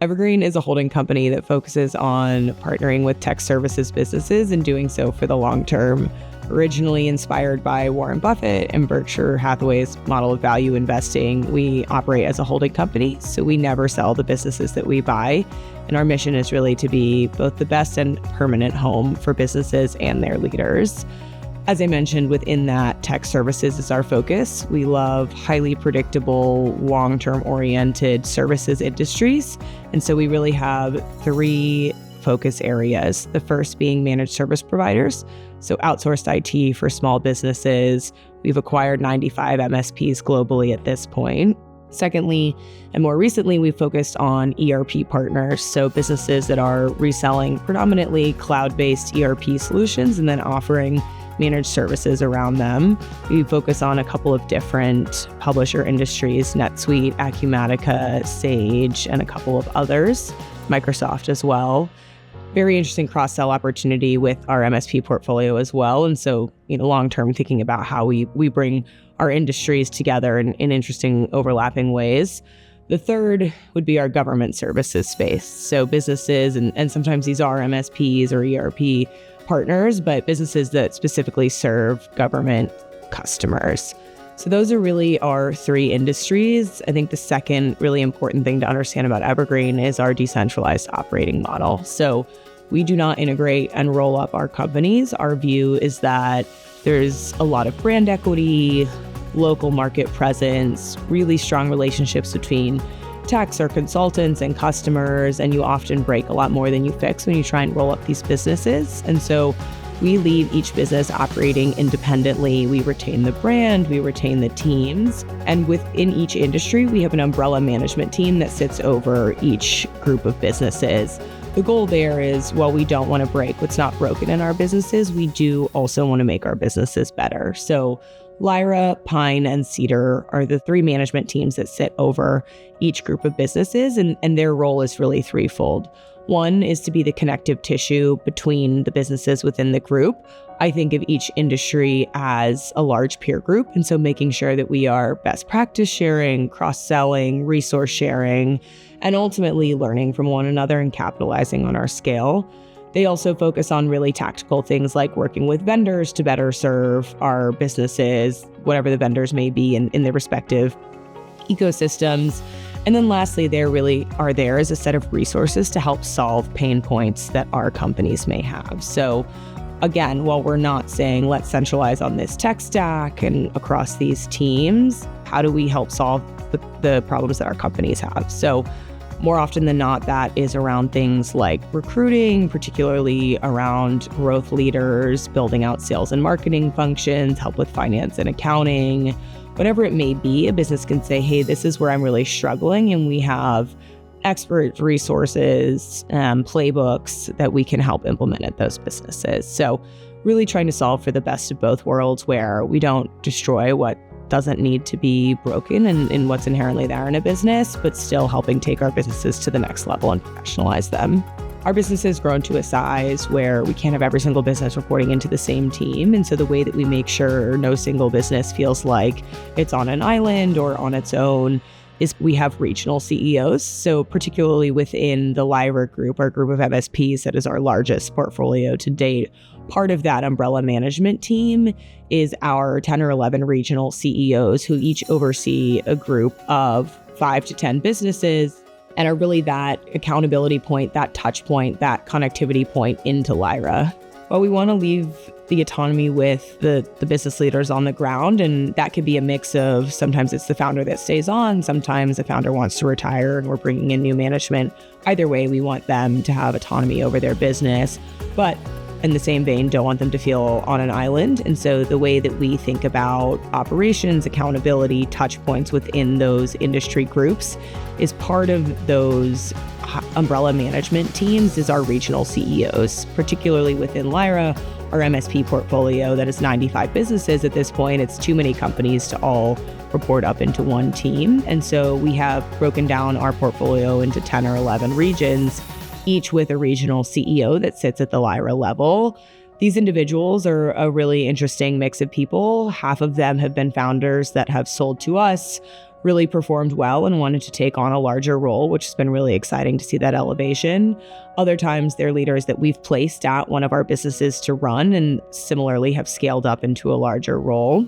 Evergreen is a holding company that focuses on partnering with tech services businesses and doing so for the long term. Originally inspired by Warren Buffett and Berkshire Hathaway's model of value investing, we operate as a holding company, so we never sell the businesses that we buy. And our mission is really to be both the best and permanent home for businesses and their leaders. As I mentioned, within that, tech services is our focus. We love highly predictable, long-term oriented services industries. And so we really have three focus areas. The first being managed service providers. So outsourced IT for small businesses. We've acquired 95 MSPs globally at this point. Secondly, and more recently, we focused on ERP partners, so businesses that are reselling predominantly cloud-based ERP solutions and then offering managed services around them. We focus on a couple of different publisher industries, NetSuite, Acumatica, Sage, and a couple of others, Microsoft as well. Very interesting cross-sell opportunity with our MSP portfolio as well. And so, long-term thinking about how we bring our industries together in interesting overlapping ways. The third would be our government services space. So businesses, and sometimes these are MSPs or ERP partners, but businesses that specifically serve government customers. So those are really our three industries. I think the second really important thing to understand about Evergreen is our decentralized operating model. So we do not integrate and roll up our companies. Our view is that there's a lot of brand equity, local market presence, really strong relationships between techs or consultants and customers, and you often break a lot more than you fix when you try and roll up these businesses. And so we leave each business operating independently. We retain the brand, we retain the teams, and within each industry, we have an umbrella management team that sits over each group of businesses. The goal there is, while we don't want to break what's not broken in our businesses, we do also want to make our businesses better. So Lyra, Pine, and Cedar are the three management teams that sit over each group of businesses, and their role is really threefold. One is to be the connective tissue between the businesses within the group. I think of each industry as a large peer group, and so making sure that we are best practice sharing, cross-selling, resource sharing, and ultimately learning from one another and capitalizing on our scale. They also focus on really tactical things like working with vendors to better serve our businesses, whatever the vendors may be in their respective ecosystems. And then lastly, they really are there as a set of resources to help solve pain points that our companies may have. So again, while we're not saying let's centralize on this tech stack and across these teams, how do we help solve the problems that our companies have? So more often than not, that is around things like recruiting, particularly around growth leaders, building out sales and marketing functions, help with finance and accounting, whatever it may be. A business can say, hey, this is where I'm really struggling, and we have expert resources, playbooks that we can help implement at those businesses. So really trying to solve for the best of both worlds, where we don't destroy what doesn't need to be broken and what's inherently there in a business, but still helping take our businesses to the next level and professionalize them. Our business has grown to a size where we can't have every single business reporting into the same team. And so the way that we make sure no single business feels like it's on an island or on its own is we have regional CEOs. So particularly within the Lyra group, our group of MSPs that is our largest portfolio to date, part of that umbrella management team is our 10 or 11 regional CEOs who each oversee a group of 5 to 10 businesses and are really that accountability point, that touch point, that connectivity point into Lyra. Well, we want to leave the autonomy with the business leaders on the ground, and that could be a mix of sometimes it's the founder that stays on, sometimes the founder wants to retire and we're bringing in new management. Either way, we want them to have autonomy over their business, but in the same vein, don't want them to feel on an island. And so the way that we think about operations, accountability, touch points within those industry groups is part of those umbrella management teams is our regional CEOs, particularly within Lyra, our MSP portfolio that is 95 businesses at this point. It's too many companies to all report up into one team. And so we have broken down our portfolio into 10 or 11 regions, each with a regional CEO that sits at the Lyra level. These individuals are a really interesting mix of people. Half of them have been founders that have sold to us, really performed well and wanted to take on a larger role, which has been really exciting to see that elevation. Other times, they're leaders that we've placed at one of our businesses to run and similarly have scaled up into a larger role.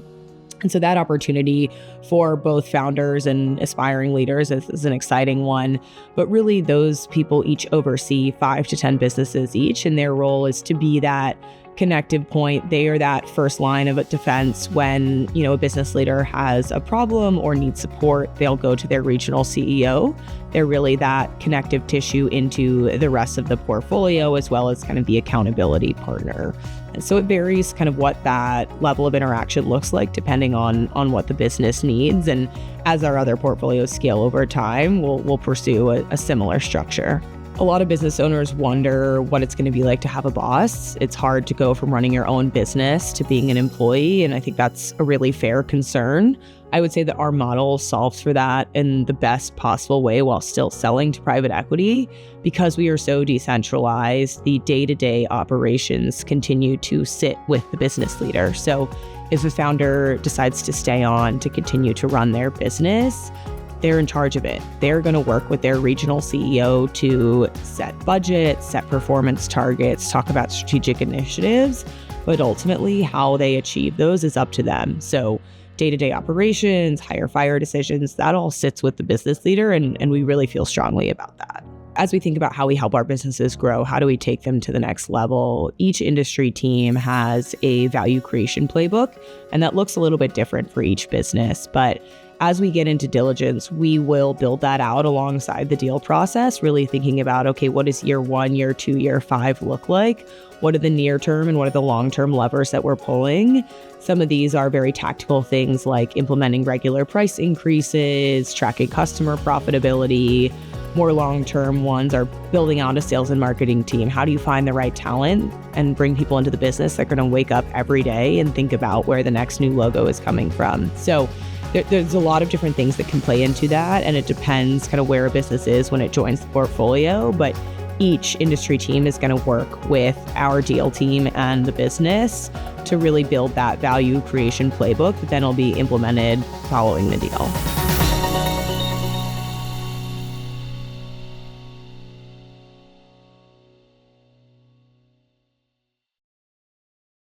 And so that opportunity for both founders and aspiring leaders is an exciting one. But really, those people each oversee 5 to 10 businesses each, and their role is to be that connective point. They are that first line of defense when, a business leader has a problem or needs support. They'll go to their regional CEO. They're really that connective tissue into the rest of the portfolio, as well as kind of the accountability partner. And so it varies kind of what that level of interaction looks like depending on what the business needs. And as our other portfolios scale over time, we'll pursue a similar structure. A lot of business owners wonder what it's going to be like to have a boss. It's hard to go from running your own business to being an employee, and I think that's a really fair concern. I would say that our model solves for that in the best possible way while still selling to private equity. Because we are so decentralized, the day-to-day operations continue to sit with the business leader. So if a founder decides to stay on to continue to run their business, they're in charge of it. They're going to work with their regional CEO to set budgets, set performance targets, talk about strategic initiatives, but ultimately how they achieve those is up to them. So day-to-day operations, hire fire decisions, that all sits with the business leader, and we really feel strongly about that. As we think about how we help our businesses grow, how do we take them to the next level? Each industry team has a value creation playbook, and that looks a little bit different for each business. But as we get into diligence, we will build that out alongside the deal process, really thinking about, okay, what does year 1, year 2, year 5 look like? What are the near term and what are the long term levers that we're pulling? Some of these are very tactical things like implementing regular price increases, tracking customer profitability. More long-term ones are building out a sales and marketing team. How do you find the right talent and bring people into the business that are going to wake up every day and think about where the next new logo is coming from? So there's a lot of different things that can play into that, and it depends kind of where a business is when it joins the portfolio. But each industry team is going to work with our deal team and the business to really build that value creation playbook that then will be implemented following the deal.